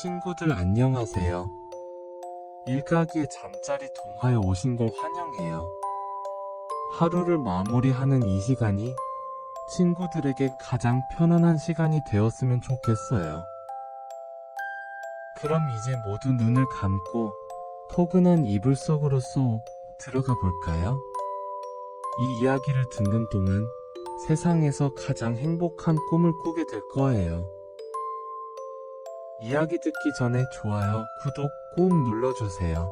친구들 안녕하세요. 일가기의 잠자리 동화에 오신 걸 환영해요. 하루를 마무리하는 이 시간이 친구들에게 가장 편안한 시간이 되었으면 좋겠어요. 그럼 이제 모두 눈을 감고 포근한 이불 속으로 쏙 들어가 볼까요? 이 이야기를 듣는 동안 세상에서 가장 행복한 꿈을 꾸게 될 거예요. 이야기 듣기 전에 좋아요, 구독 꼭 눌러주세요.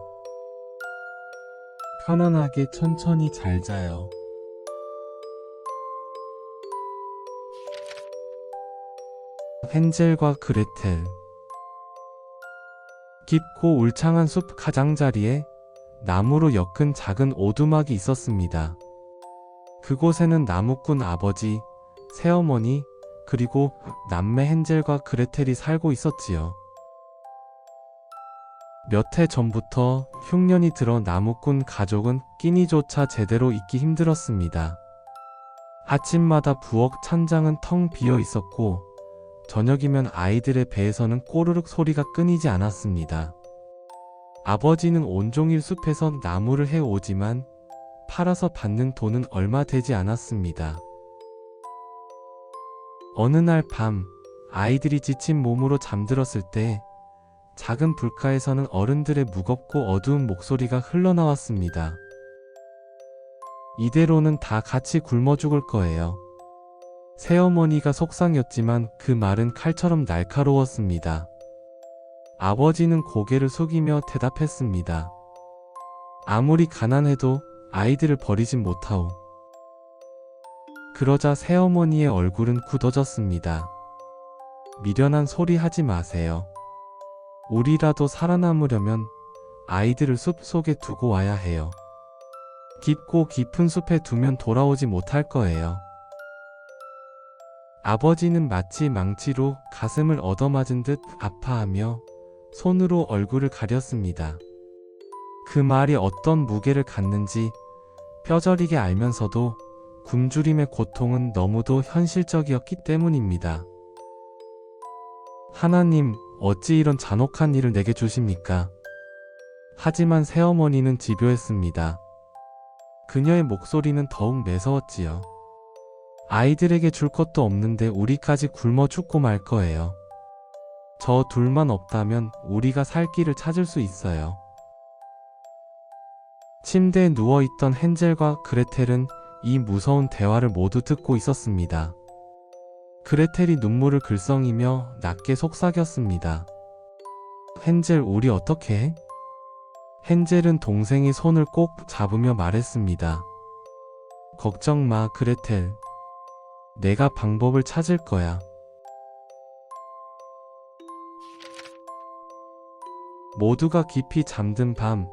편안하게 천천히 잘 자요. 헨젤과 그레텔. 깊고 울창한 숲 가장자리에 나무로 엮은 작은 오두막이 있었습니다. 그곳에는 나무꾼 아버지, 새어머니, 그리고 남매 헨젤과 그레텔이 살고 있었지요. 몇 해 전부터 흉년이 들어 나무꾼 가족은 끼니조차 제대로 있기 힘들었습니다. 아침마다 부엌 찬장은 텅 비어 있었고 저녁이면 아이들의 배에서는 꼬르륵 소리가 끊이지 않았습니다. 아버지는 온종일 숲에서 나무를 해오지만 팔아서 받는 돈은 얼마 되지 않았습니다. 어느 날 밤, 아이들이 지친 몸으로 잠들었을 때 작은 불가에서는 어른들의 무겁고 어두운 목소리가 흘러나왔습니다. 이대로는 다 같이 굶어 죽을 거예요. 새어머니가 속상했지만 그 말은 칼처럼 날카로웠습니다. 아버지는 고개를 숙이며 대답했습니다. 아무리 가난해도 아이들을 버리진 못하오. 그러자 새어머니의 얼굴은 굳어졌습니다. 미련한 소리 하지 마세요. 우리라도 살아남으려면 아이들을 숲 속에 두고 와야 해요. 깊고 깊은 숲에 두면 돌아오지 못할 거예요. 아버지는 마치 망치로 가슴을 얻어맞은 듯 아파하며 손으로 얼굴을 가렸습니다. 그 말이 어떤 무게를 갖는지 뼈저리게 알면서도 굶주림의 고통은 너무도 현실적이었기 때문입니다. 하나님, 어찌 이런 잔혹한 일을 내게 주십니까? 하지만 새어머니는 집요했습니다. 그녀의 목소리는 더욱 매서웠지요. 아이들에게 줄 것도 없는데 우리까지 굶어 죽고 말 거예요. 저 둘만 없다면 우리가 살 길을 찾을 수 있어요. 침대에 누워있던 헨젤과 그레텔은 이 무서운 대화를 모두 듣고 있었습니다. 그레텔이 눈물을 글썽이며 낮게 속삭였습니다. 헨젤, 우리 어떻게 해? 헨젤은 동생의 손을 꼭 잡으며 말했습니다. 걱정 마, 그레텔. 내가 방법을 찾을 거야. 모두가 깊이 잠든 밤,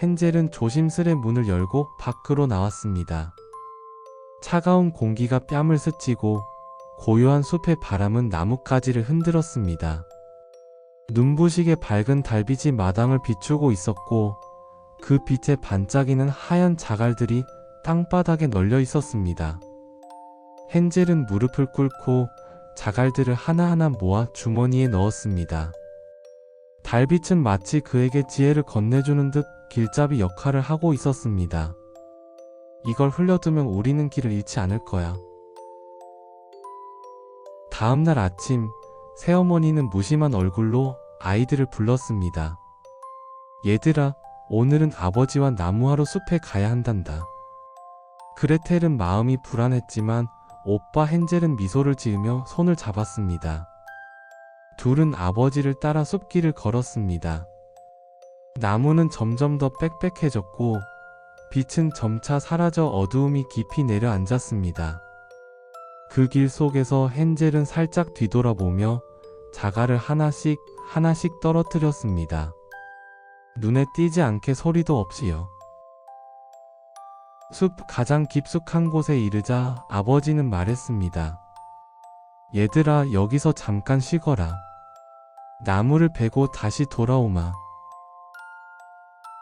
헨젤은 조심스레 문을 열고 밖으로 나왔습니다. 차가운 공기가 뺨을 스치고 고요한 숲의 바람은 나뭇가지를 흔들었습니다. 눈부시게 밝은 달빛이 마당을 비추고 있었고 그 빛에 반짝이는 하얀 자갈들이 땅바닥에 널려 있었습니다. 헨젤은 무릎을 꿇고 자갈들을 하나하나 모아 주머니에 넣었습니다. 달빛은 마치 그에게 지혜를 건네주는 듯 길잡이 역할을 하고 있었습니다. 이걸 흘려두면 우리는 길을 잃지 않을 거야. 다음날 아침, 새어머니는 무심한 얼굴로 아이들을 불렀습니다. 얘들아, 오늘은 아버지와 나무하러 숲에 가야 한단다. 그레텔은 마음이 불안했지만 오빠 헨젤은 미소를 지으며 손을 잡았습니다. 둘은 아버지를 따라 숲길을 걸었습니다. 나무는 점점 더 빽빽해졌고 빛은 점차 사라져 어두움이 깊이 내려앉았습니다. 그 길 속에서 헨젤은 살짝 뒤돌아보며 자갈을 하나씩 떨어뜨렸습니다. 눈에 띄지 않게 소리도 없이요. 숲 가장 깊숙한 곳에 이르자 아버지는 말했습니다. 얘들아, 여기서 잠깐 쉬거라. 나무를 베고 다시 돌아오마.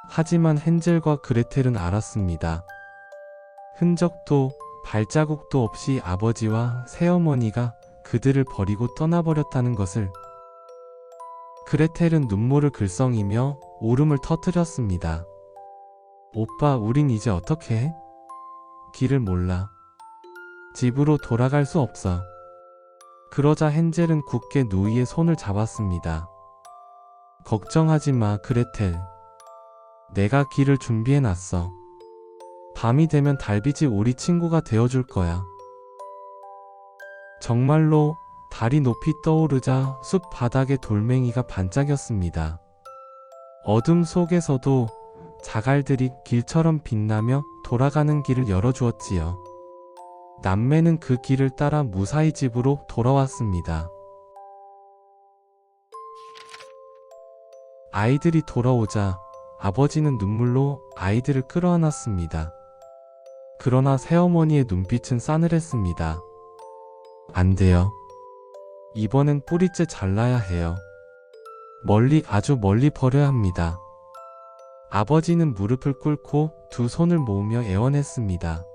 하지만 헨젤과 그레텔은 알았습니다. 흔적도 발자국도 없이 아버지와 새어머니가 그들을 버리고 떠나버렸다는 것을. 그레텔은 눈물을 글썽이며 울음을 터뜨렸습니다. 오빠, 우린 이제 어떻게 해? 길을 몰라. 집으로 돌아갈 수 없어. 그러자 헨젤은 굳게 누이의 손을 잡았습니다. 걱정하지 마, 그레텔. 내가 길을 준비해놨어. 밤이 되면 달빛이 우리 친구가 되어줄 거야. 정말로 달이 높이 떠오르자 숲 바닥에 돌멩이가 반짝였습니다. 어둠 속에서도 자갈들이 길처럼 빛나며 돌아가는 길을 열어주었지요. 남매는 그 길을 따라 무사히 집으로 돌아왔습니다. 아이들이 돌아오자 아버지는 눈물로 아이들을 끌어안았습니다. 그러나 새어머니의 눈빛은 싸늘했습니다. 안 돼요. 이번엔 뿌리째 잘라야 해요. 멀리, 아주 멀리 버려야 합니다. 아버지는 무릎을 꿇고 두 손을 모으며 애원했습니다.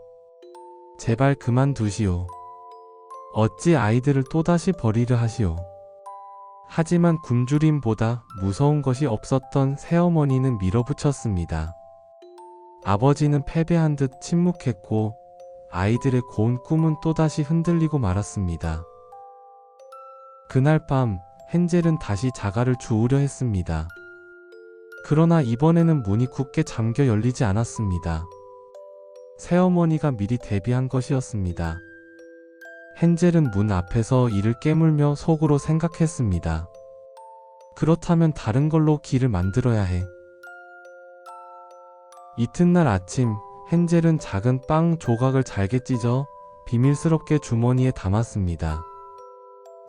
제발 그만두시오. 어찌 아이들을 또다시 버리려 하시오. 하지만 굶주림보다 무서운 것이 없었던 새어머니는 밀어붙였습니다. 아버지는 패배한 듯 침묵했고 아이들의 고운 꿈은 또다시 흔들리고 말았습니다. 그날 밤 헨젤은 다시 자갈을 주우려 했습니다. 그러나 이번에는 문이 굳게 잠겨 열리지 않았습니다. 새어머니가 미리 대비한 것이었습니다. 헨젤은 문 앞에서 이를 깨물며 속으로 생각했습니다. 그렇다면 다른 걸로 길을 만들어야 해. 이튿날 아침 헨젤은 작은 빵 조각을 잘게 찢어 비밀스럽게 주머니에 담았습니다.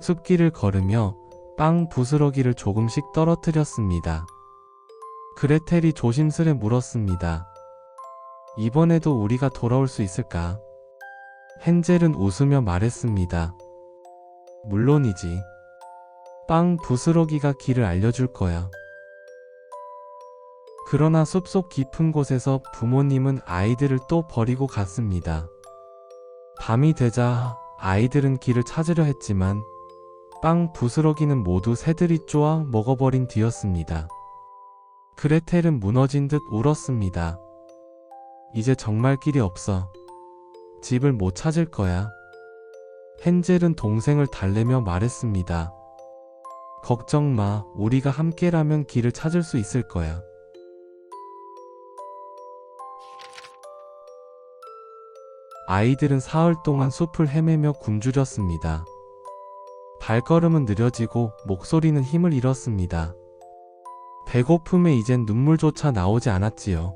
숲길을 걸으며 빵 부스러기를 조금씩 떨어뜨렸습니다. 그레텔이 조심스레 물었습니다. 이번에도 우리가 돌아올 수 있을까? 헨젤은 웃으며 말했습니다. 물론이지. 빵 부스러기가 길을 알려줄 거야. 그러나 숲속 깊은 곳에서 부모님은 아이들을 또 버리고 갔습니다. 밤이 되자 아이들은 길을 찾으려 했지만 빵 부스러기는 모두 새들이 쪼아 먹어버린 뒤였습니다. 그레텔은 무너진 듯 울었습니다. 이제 정말 길이 없어. 집을 못 찾을 거야. 헨젤은 동생을 달래며 말했습니다. 걱정 마, 우리가 함께라면 길을 찾을 수 있을 거야. 아이들은 사흘 동안 숲을 헤매며 굶주렸습니다. 발걸음은 느려지고 목소리는 힘을 잃었습니다. 배고픔에 이젠 눈물조차 나오지 않았지요.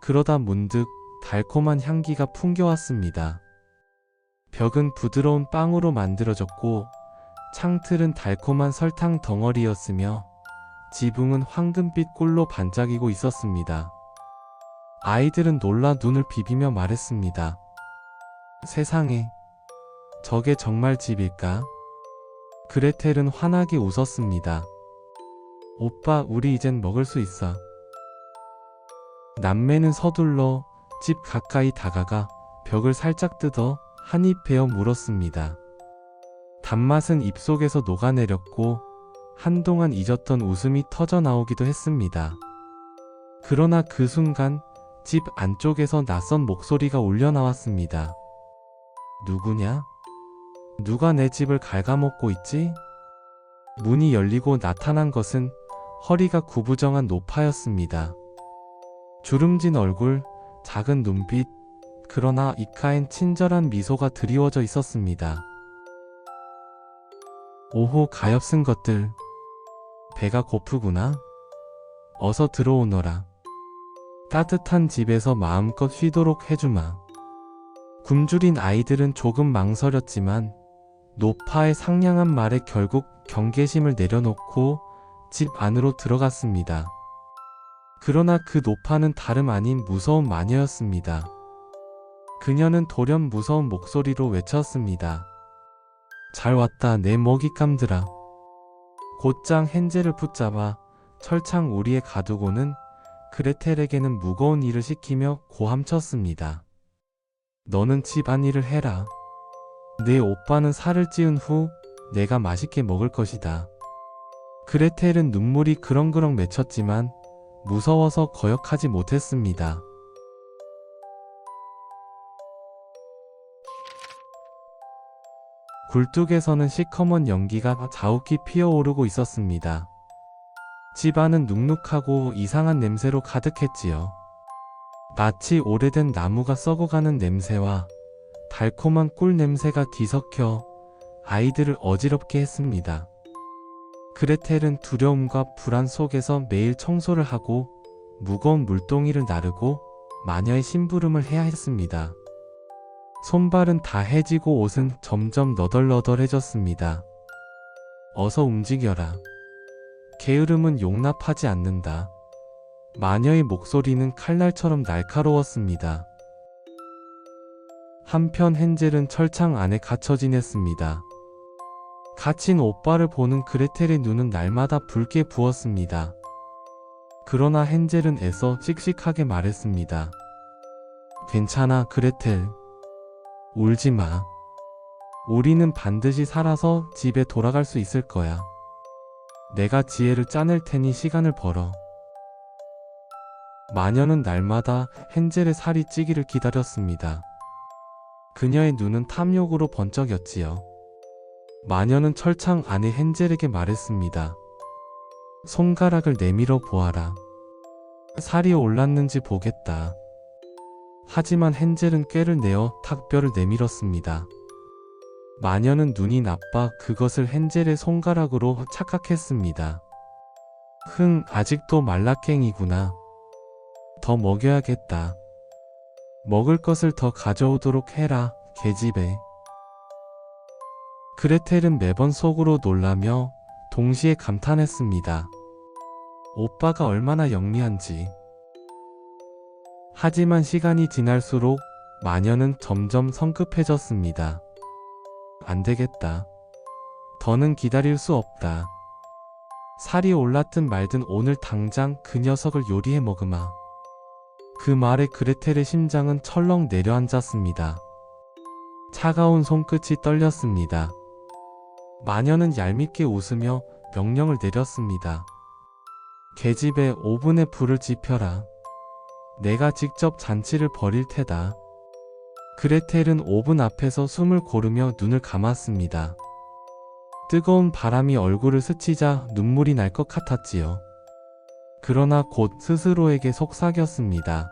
그러다 문득 달콤한 향기가 풍겨왔습니다. 벽은 부드러운 빵으로 만들어졌고 창틀은 달콤한 설탕 덩어리였으며 지붕은 황금빛 꿀로 반짝이고 있었습니다. 아이들은 놀라 눈을 비비며 말했습니다. 세상에, 저게 정말 집일까? 그레텔은 환하게 웃었습니다. 오빠, 우리 이젠 먹을 수 있어. 남매는 서둘러 집 가까이 다가가 벽을 살짝 뜯어 한 입 베어 물었습니다. 단맛은 입속에서 녹아내렸고 한동안 잊었던 웃음이 터져 나오기도 했습니다. 그러나 그 순간 집 안쪽에서 낯선 목소리가 울려 나왔습니다. 누구냐? 누가 내 집을 갉아먹고 있지? 문이 열리고 나타난 것은 허리가 구부정한 노파였습니다. 주름진 얼굴, 작은 눈빛, 그러나 입가엔 친절한 미소가 드리워져 있었습니다. 오호, 가엾은 것들. 배가 고프구나. 어서 들어오너라. 따뜻한 집에서 마음껏 쉬도록 해주마. 굶주린 아이들은 조금 망설였지만 노파의 상냥한 말에 결국 경계심을 내려놓고 집 안으로 들어갔습니다. 그러나 그 노파는 다름 아닌 무서운 마녀였습니다. 그녀는 돌연 무서운 목소리로 외쳤습니다. 잘 왔다, 내 먹잇감들아. 곧장 헨젤을 붙잡아 철창 우리에 가두고는 그레텔에게는 무거운 일을 시키며 고함쳤습니다. 너는 집안일을 해라. 내 오빠는 살을 찌운 후 내가 맛있게 먹을 것이다. 그레텔은 눈물이 그렁그렁 맺혔지만 무서워서 거역하지 못했습니다. 굴뚝에서는 시커먼 연기가 자욱히 피어오르고 있었습니다. 집안은 눅눅하고 이상한 냄새로 가득했지요. 마치 오래된 나무가 썩어가는 냄새와 달콤한 꿀 냄새가 뒤섞여 아이들을 어지럽게 했습니다. 그레텔은 두려움과 불안 속에서 매일 청소를 하고 무거운 물동이를 나르고 마녀의 심부름을 해야 했습니다. 손발은 다 해지고 옷은 점점 너덜너덜해졌습니다. 어서 움직여라. 게으름은 용납하지 않는다. 마녀의 목소리는 칼날처럼 날카로웠습니다. 한편 헨젤은 철창 안에 갇혀 지냈습니다. 갇힌 오빠를 보는 그레텔의 눈은 날마다 붉게 부었습니다. 그러나 헨젤은 애써 씩씩하게 말했습니다. 괜찮아, 그레텔. 울지 마. 우리는 반드시 살아서 집에 돌아갈 수 있을 거야. 내가 지혜를 짜낼 테니 시간을 벌어. 마녀는 날마다 헨젤의 살이 찌기를 기다렸습니다. 그녀의 눈은 탐욕으로 번쩍였지요. 마녀는 철창 안에 헨젤에게 말했습니다. 손가락을 내밀어 보아라. 살이 올랐는지 보겠다. 하지만 헨젤은 꾀를 내어 탁뼈를 내밀었습니다. 마녀는 눈이 나빠 그것을 헨젤의 손가락으로 착각했습니다. 아직도 말라깽이구나. 더 먹여야겠다. 먹을 것을 더 가져오도록 해라, 계집애. 그레텔은 매번 속으로 놀라며 동시에 감탄했습니다. 오빠가 얼마나 영리한지. 하지만 시간이 지날수록 마녀는 점점 성급해졌습니다. 안 되겠다. 더는 기다릴 수 없다. 살이 올랐든 말든 오늘 당장 그 녀석을 요리해 먹으마. 그 말에 그레텔의 심장은 철렁 내려앉았습니다. 차가운 손끝이 떨렸습니다. 마녀는 얄밉게 웃으며 명령을 내렸습니다. 계집애 오븐에 불을 지펴라. 내가 직접 잔치를 벌일 테다. 그레텔은 오븐 앞에서 숨을 고르며 눈을 감았습니다. 뜨거운 바람이 얼굴을 스치자 눈물이 날 것 같았지요. 그러나 곧 스스로에게 속삭였습니다.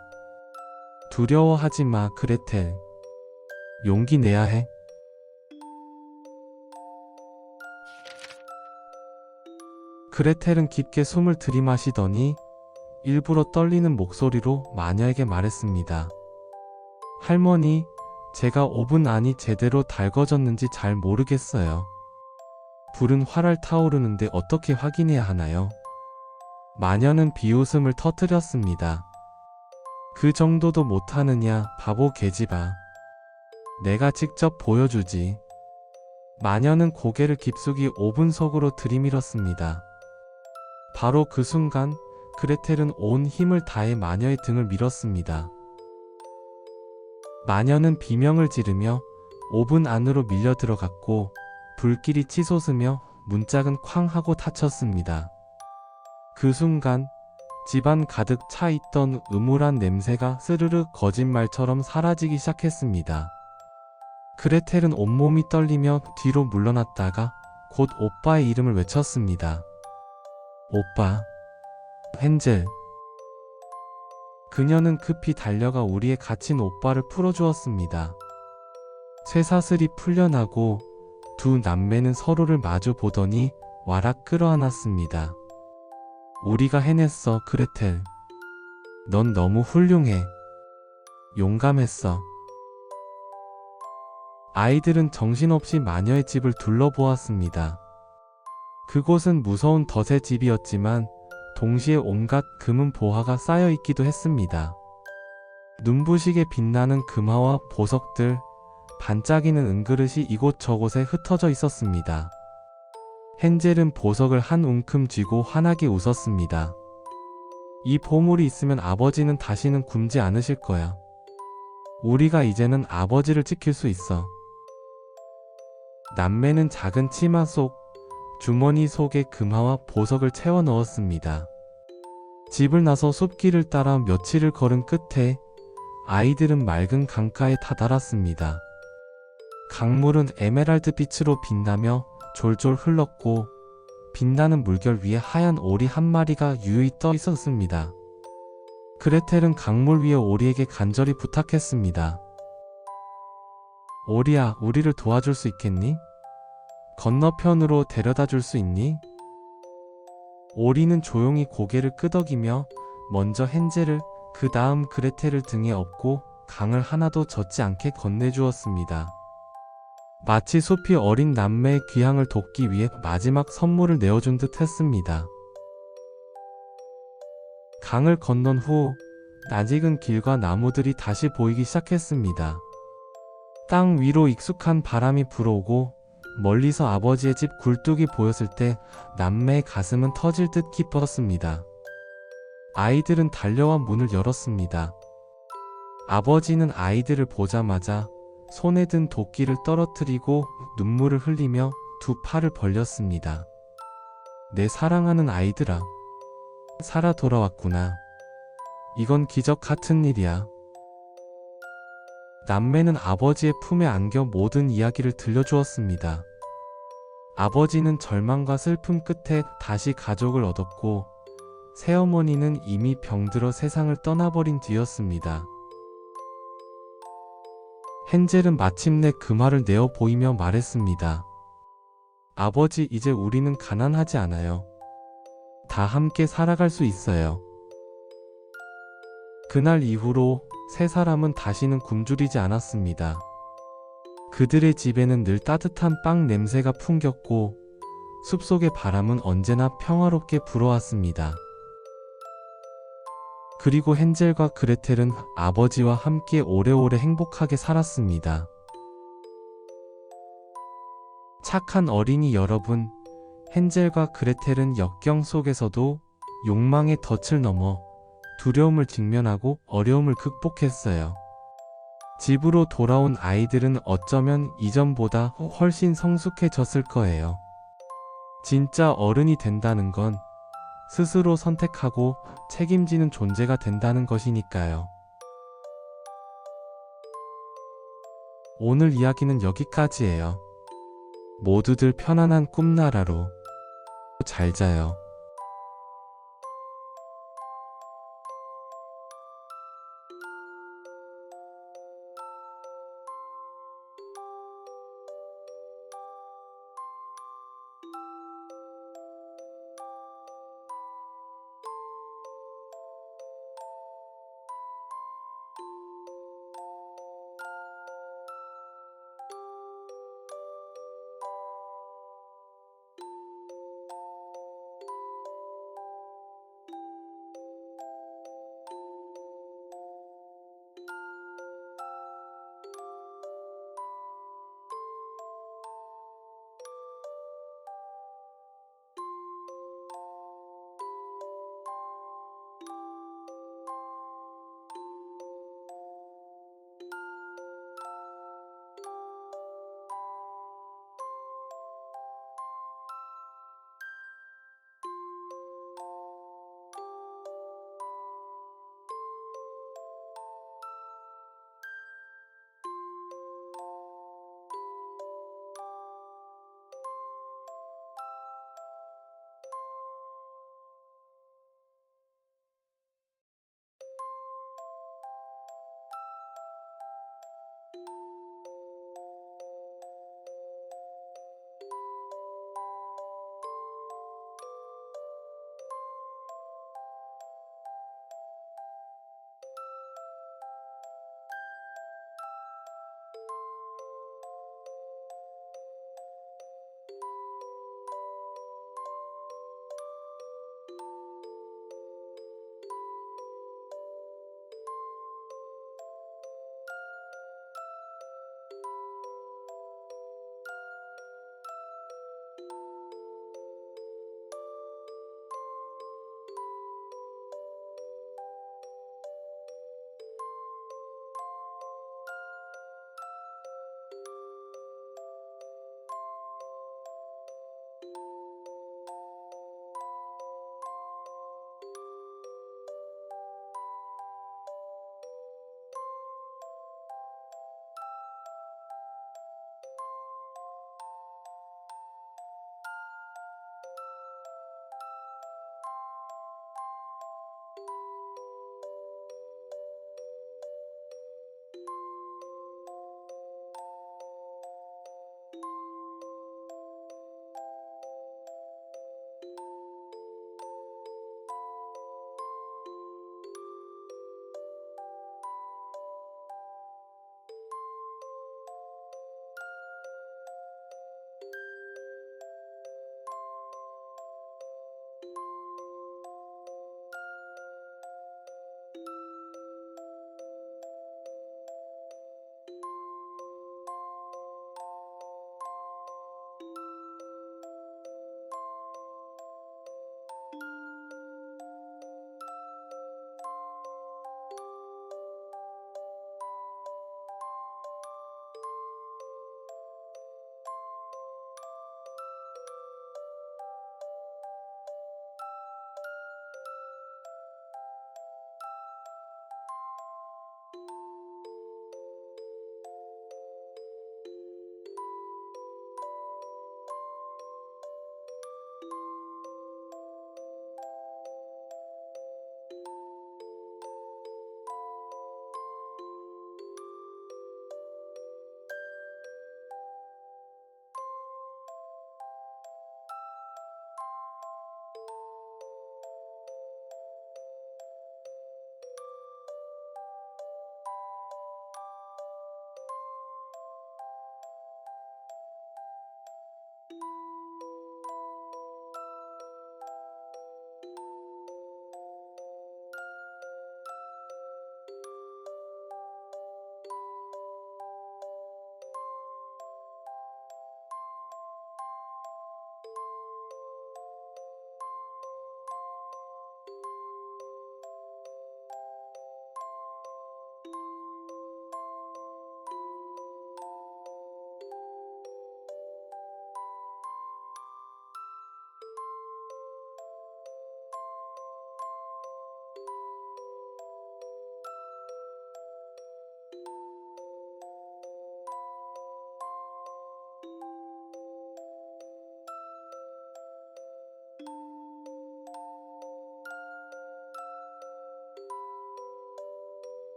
두려워하지 마, 그레텔. 용기 내야 해. 그레텔은 깊게 숨을 들이마시더니 일부러 떨리는 목소리로 마녀에게 말했습니다. 할머니, 제가 오븐 안이 제대로 달궈졌는지 잘 모르겠어요. 불은 활활 타오르는데 어떻게 확인해야 하나요? 마녀는 비웃음을 터뜨렸습니다. 그 정도도 못하느냐, 바보 계집아. 내가 직접 보여주지. 마녀는 고개를 깊숙이 오븐 속으로 들이밀었습니다. 바로 그 순간 그레텔은 온 힘을 다해 마녀의 등을 밀었습니다. 마녀는 비명을 지르며 오븐 안으로 밀려 들어갔고 불길이 치솟으며 문짝은 쾅 하고 닫혔습니다. 그 순간 집안 가득 차 있던 음울한 냄새가 스르르 거짓말처럼 사라지기 시작했습니다. 그레텔은 온몸이 떨리며 뒤로 물러났다가 곧 오빠의 이름을 외쳤습니다. 오빠. 헨젤. 그녀는 급히 달려가 우리의 갇힌 오빠를 풀어주었습니다. 쇠사슬이 풀려나고 두 남매는 서로를 마주 보더니 와락 끌어안았습니다. 우리가 해냈어, 그레텔. 넌 너무 훌륭해. 용감했어. 아이들은 정신없이 마녀의 집을 둘러보았습니다. 그곳은 무서운 덫의 집이었지만 동시에 온갖 금은 보화가 쌓여 있기도 했습니다. 눈부시게 빛나는 금화와 보석들, 반짝이는 은그릇이 이곳저곳에 흩어져 있었습니다. 헨젤은 보석을 한 움큼 쥐고 환하게 웃었습니다. 이 보물이 있으면 아버지는 다시는 굶지 않으실 거야. 우리가 이제는 아버지를 지킬 수 있어. 남매는 작은 치마 속 주머니 속에 금화와 보석을 채워 넣었습니다. 집을 나서 숲길을 따라 며칠을 걸은 끝에 아이들은 맑은 강가에 다다랐습니다. 강물은 에메랄드 빛으로 빛나며 졸졸 흘렀고 빛나는 물결 위에 하얀 오리 한 마리가 유유히 떠 있었습니다. 그레텔은 강물 위에 오리에게 간절히 부탁했습니다. 오리야, 우리를 도와줄 수 있겠니? 건너편으로 데려다 줄 수 있니? 오리는 조용히 고개를 끄덕이며 먼저 헨젤을 그 다음 그레텔을 등에 업고 강을 하나도 젖지 않게 건네주었습니다. 마치 숲이 어린 남매의 귀향을 돕기 위해 마지막 선물을 내어준 듯 했습니다. 강을 건넌 후 낯익은 길과 나무들이 다시 보이기 시작했습니다. 땅 위로 익숙한 바람이 불어오고 멀리서 아버지의 집 굴뚝이 보였을 때 남매의 가슴은 터질 듯 기뻤습니다. 아이들은 달려와 문을 열었습니다. 아버지는 아이들을 보자마자 손에 든 도끼를 떨어뜨리고 눈물을 흘리며 두 팔을 벌렸습니다. 내 사랑하는 아이들아, 살아 돌아왔구나. 이건 기적 같은 일이야. 남매는 아버지의 품에 안겨 모든 이야기를 들려주었습니다. 아버지는 절망과 슬픔 끝에 다시 가족을 얻었고 새어머니는 이미 병들어 세상을 떠나버린 뒤였습니다. 헨젤은 마침내 금화를 내어 보이며 말했습니다. 아버지, 이제 우리는 가난하지 않아요. 다 함께 살아갈 수 있어요. 그날 이후로 세 사람은 다시는 굶주리지 않았습니다. 그들의 집에는 늘 따뜻한 빵 냄새가 풍겼고 숲속의 바람은 언제나 평화롭게 불어왔습니다. 그리고 헨젤과 그레텔은 아버지와 함께 오래오래 행복하게 살았습니다. 착한 어린이 여러분, 헨젤과 그레텔은 역경 속에서도 욕망의 덫을 넘어 두려움을 직면하고 어려움을 극복했어요. 집으로 돌아온 아이들은 어쩌면 이전보다 훨씬 성숙해졌을 거예요. 진짜 어른이 된다는 건 스스로 선택하고 책임지는 존재가 된다는 것이니까요. 오늘 이야기는 여기까지예요. 모두들 편안한 꿈나라로 잘 자요.